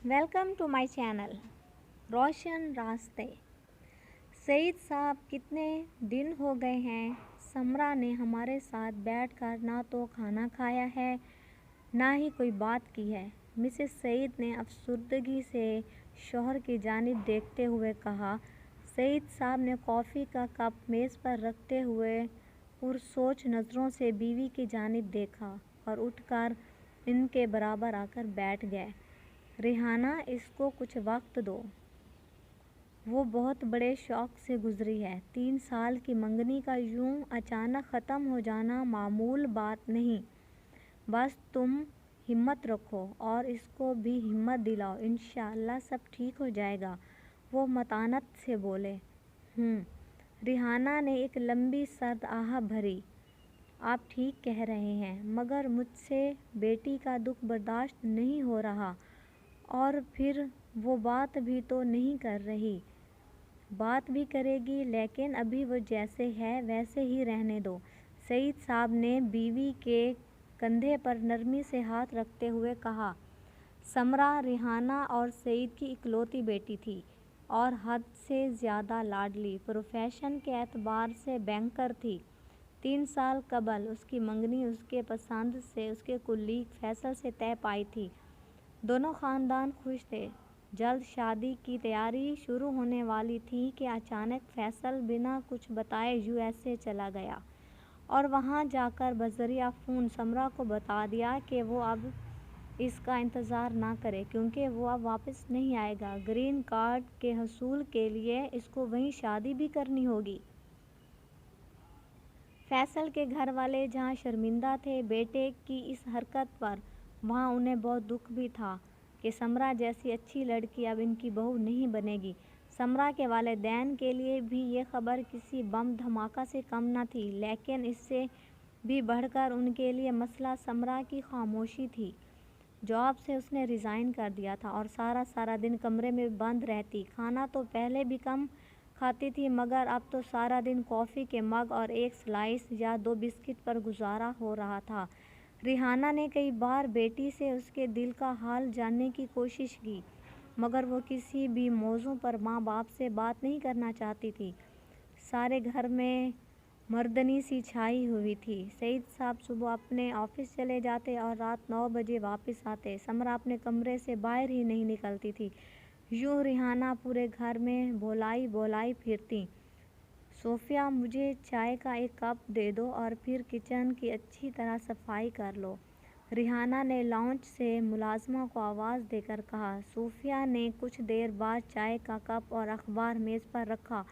Welcome to my channel रोशन रास्ते। सईद साहब, कितने दिन हो गए हैं समरा ने हमारे साथ बैठकर ना तो खाना खाया है ना ही कोई बात की है। मिसेस सईद ने अफसुर्दगी से शौहर की जानिब देखते हुए कहा। सईद साहब ने कॉफ़ी का कप मेज़ पर रखते हुए पुरसोच नज़रों से बीवी की जानिब देखा और उठकर इनके बराबर आकर बैठ गए। रिहाना, इसको कुछ वक्त दो, वो बहुत बड़े शौक से गुजरी है। 3 साल की मंगनी का यूं अचानक ख़त्म हो जाना मामूल बात नहीं। बस तुम हिम्मत रखो और इसको भी हिम्मत दिलाओ, इंशाअल्लाह सब ठीक हो जाएगा, वो मतानत से बोले। रिहाना ने एक लंबी सर्द आह भरी। आप ठीक कह रहे हैं, मगर मुझसे बेटी का दुख बर्दाश्त नहीं हो रहा। और फिर वो बात भी तो नहीं कर रही। बात भी करेगी, लेकिन अभी वो जैसे है वैसे ही रहने दो। सईद साहब ने बीवी के कंधे पर नरमी से हाथ रखते हुए कहा। समरा रिहाना और सईद की इकलौती बेटी थी और हद से ज़्यादा लाडली। प्रोफेशन के एतबार से बैंकर थी। 3 साल कबल उसकी मंगनी उसके पसंद से उसके कुलीग फैसल से तय पाई थी। दोनों ख़ानदान खुश थे। जल्द शादी की तैयारी शुरू होने वाली थी कि अचानक फैसल बिना कुछ बताए यूएसए चला गया और वहां जाकर बज़रिया फ़ोन समरा को बता दिया कि वो अब इसका इंतज़ार ना करे, क्योंकि वो अब वापस नहीं आएगा। ग्रीन कार्ड के हसूल के लिए इसको वहीं शादी भी करनी होगी। फैसल के घर वाले जहाँ शर्मिंदा थे बेटे की इस हरकत पर, वहाँ उन्हें बहुत दुख भी था कि समरा जैसी अच्छी लड़की अब इनकी बहू नहीं बनेगी। समरा के वालिदैन के लिए भी ये खबर किसी बम धमाका से कम न थी, लेकिन इससे भी बढ़कर उनके लिए मसला समरा की खामोशी थी। जॉब से उसने रिज़ाइन कर दिया था और सारा दिन कमरे में बंद रहती। खाना तो पहले भी कम खाती थी, मगर अब तो सारा दिन कॉफ़ी के मग और एक स्लाइस या 2 बिस्किट पर गुजारा हो रहा था। रिहाना ने कई बार बेटी से उसके दिल का हाल जानने की कोशिश की, मगर वो किसी भी मौजू पर माँ बाप से बात नहीं करना चाहती थी। सारे घर में मर्दनी सी छाई हुई थी। सईद साहब सुबह अपने ऑफिस चले जाते और रात 9 बजे वापस आते। समरा अपने कमरे से बाहर ही नहीं निकलती थी। यूँ रिहाना पूरे घर में बोलाई फिरती। सोफ़िया, मुझे चाय का एक कप दे दो और फिर किचन की अच्छी तरह सफाई कर लो। रिहाना ने लाउंज से मुलाजमा को आवाज़ देकर कहा। सोफ़िया ने कुछ देर बाद चाय का कप और अखबार मेज़ पर रखा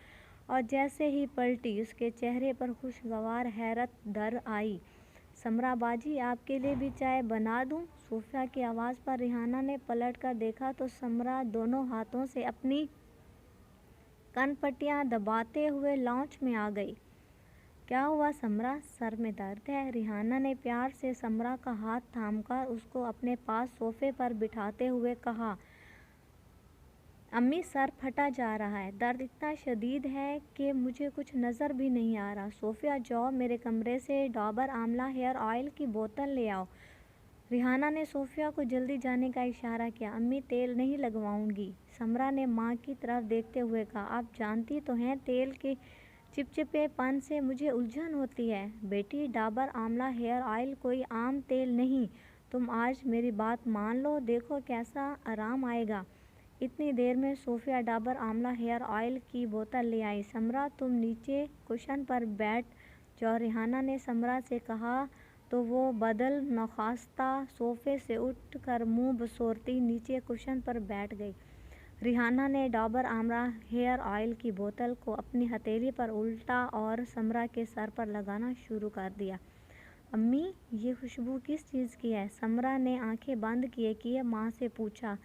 और जैसे ही पलटी, उसके चेहरे पर खुशगवार हैरत दर आई। समरा बाजी, आपके लिए भी चाय बना दूं? सोफ़िया की आवाज़ पर रिहाना ने पलट कर देखा तो समरा दोनों हाथों से अपनी कनपट्टियां दबाते हुए लाउंज में आ गई। क्या हुआ समरा, सर में दर्द है? रिहाना ने प्यार से समरा का हाथ थामकर उसको अपने पास सोफ़े पर बिठाते हुए कहा। अम्मी, सर फटा जा रहा है, दर्द इतना शदीद है कि मुझे कुछ नज़र भी नहीं आ रहा। सोफ़िया, जाओ मेरे कमरे से डाबर आमला हेयर ऑयल की बोतल ले आओ। रिहाना ने सोफ़िया को जल्दी जाने का इशारा किया। अम्मी, तेल नहीं लगवाऊंगी, समरा ने माँ की तरफ देखते हुए कहा। आप जानती तो हैं तेल के चिपचिपेपन से मुझे उलझन होती है। बेटी, डाबर आमला हेयर ऑयल कोई आम तेल नहीं, तुम आज मेरी बात मान लो, देखो कैसा आराम आएगा। इतनी देर में Sofia Dabur Amla hair oil की बोतल ले आई। समरा, तुम नीचे कुशन पर बैठ जाओ, रिहाना ने समरा से कहा तो वो बदल नखास्ता सोफ़े से उठकर मुंह बसोरती नीचे कुशन पर बैठ गई। रिहाना ने डाबर आमला हेयर ऑयल की बोतल को अपनी हथेली पर उल्टा और समरा के सर पर लगाना शुरू कर दिया। अम्मी, ये खुशबू किस चीज़ की है? समरा ने आंखें बंद किए माँ से पूछा।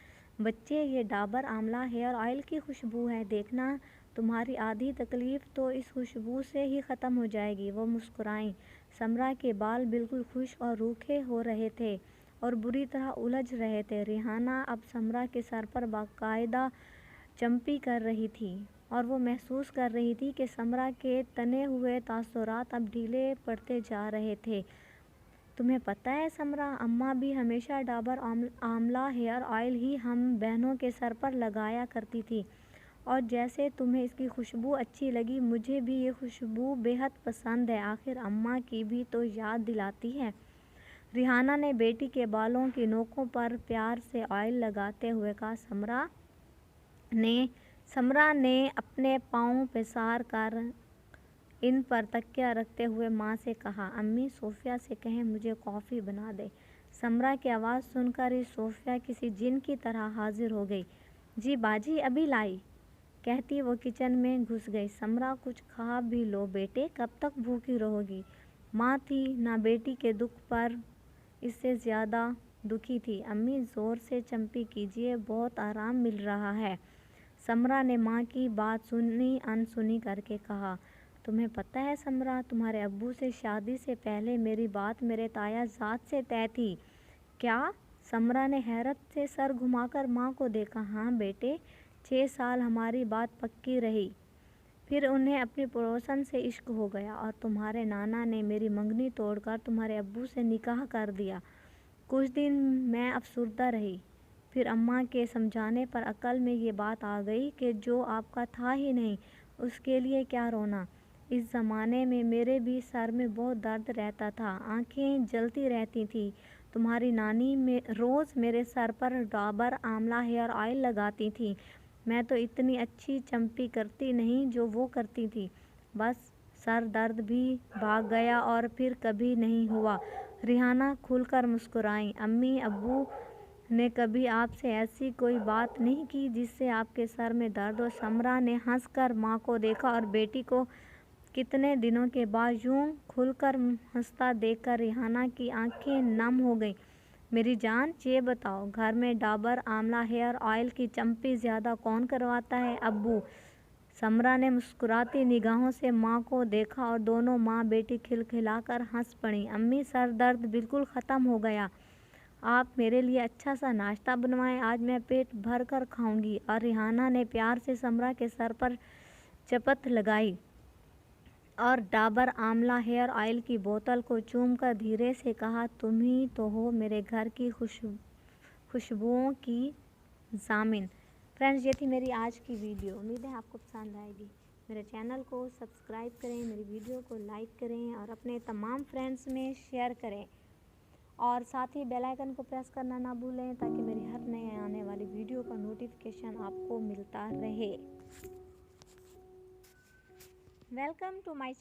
बच्चे, ये डाबर आमला हेयर ऑयल की खुशबू है, देखना तुम्हारी आधी तकलीफ़ तो इस खुशबू से ही ख़त्म हो जाएगी। वो मुस्कुराई। समरा के बाल बिल्कुल खुश्क और रूखे हो रहे थे और बुरी तरह उलझ रहे थे। रिहाना अब समरा के सर पर बाकायदा चंपी कर रही थी और वो महसूस कर रही थी कि समरा के तने हुए तासुरात अब ढीले पड़ते जा रहे थे। تمہیں پتہ ہے سمرا، اماں بھی ہمیشہ ڈابر آملہ ہیئر آئل ہی ہم بہنوں کے سر پر لگایا کرتی تھی، اور جیسے تمہیں اس کی خوشبو اچھی لگی، مجھے بھی یہ خوشبو بیحد پسند ہے، آخر اماں کی بھی تو یاد دلاتی ہے۔ ریحانہ نے بیٹی کے بالوں کی نوکوں پر پیار سے آئل لگاتے ہوئے کہا۔ سمرا نے اپنے پاؤں پسار کر ان پر تکیہ رکھتے ہوئے ماں سے کہا، امی صوفیہ سے کہیں مجھے کافی بنا دے۔ سمرا کی آواز سن کر ہی صوفیہ کسی جن کی طرح حاضر ہو گئی۔ جی باجی ابھی لائی، کہتی وہ کچن میں گھس گئی۔ سمرا کچھ کھا بھی لو بیٹے، کب تک بھوکی رہو گی؟ ماں تھی نہ بیٹی کے دکھ پر اس سے زیادہ دکھی تھی۔ امی زور سے چمپی کیجیے، بہت آرام مل رہا ہے۔ سمرا نے ماں کی بات سنی انسنی کر کے کہا، تمہیں پتہ ہے سمرا، تمہارے ابو سے شادی سے پہلے میری بات میرے تایا ذات سے طے تھی۔ کیا؟ سمرا نے حیرت سے سر گھما کر ماں کو دیکھا۔ ہاں بیٹے، 6 سال ہماری بات پکی رہی، پھر انہیں اپنی پڑوسن سے عشق ہو گیا اور تمہارے نانا نے میری منگنی توڑ کر تمہارے ابو سے نکاح کر دیا۔ کچھ دن میں افسردہ رہی، پھر اماں کے سمجھانے پر عقل میں یہ بات آ گئی کہ جو آپ کا تھا ہی نہیں اس کے لیے کیا رونا۔ اس زمانے میں میرے بھی سر میں بہت درد رہتا تھا، آنکھیں جلتی رہتی تھیں۔ تمہاری نانی روز میرے سر پر ڈابر آملہ ہیئر آئل لگاتی تھی، میں تو اتنی اچھی چمپی کرتی نہیں جو وہ کرتی تھی، بس سر درد بھی بھاگ گیا اور پھر کبھی نہیں ہوا۔ ریحانہ کھل کر مسکرائیں۔ امی ابو نے کبھی آپ سے ایسی کوئی بات نہیں کی جس سے آپ کے سر میں درد ہو؟ سمرا نے ہنس کر ماں کو دیکھا اور بیٹی کو کتنے دنوں کے بعد یوں کھل کر ہنستا دیکھ کر ریحانہ کی آنکھیں نم ہو گئیں۔ میری جان یہ بتاؤ، گھر میں ڈابر آملہ ہیئر آئل کی چمپی زیادہ کون کرواتا ہے، ابو؟ سمرا نے مسکراتی نگاہوں سے ماں کو دیکھا اور دونوں ماں بیٹی کھلکھلا کر ہنس پڑیں۔ امی سر درد بالکل ختم ہو گیا، آپ میرے لیے اچھا سا ناشتہ بنوائیں، آج میں پیٹ بھر کر کھاؤں گی۔ اور ریحانہ نے پیار سے سمرا کے سر پر چپت لگائی اور ڈابر آملہ ہیئر آئل کی بوتل کو چوم کر دھیرے سے کہا، تم ہی تو ہو میرے گھر کی خوشبوؤں کی ضامن۔ فرینڈز، یہ تھی میری آج کی ویڈیو، امید ہے آپ کو پسند آئے گی۔ میرے چینل کو سبسکرائب کریں، میری ویڈیو کو لائک کریں اور اپنے تمام فرینڈز میں شیئر کریں، اور ساتھ ہی بیل آئیکن کو پریس کرنا نہ بھولیں تاکہ میری ہر نئے آنے والی ویڈیو کا نوٹیفیکیشن آپ کو ملتا رہے۔ Welcome to my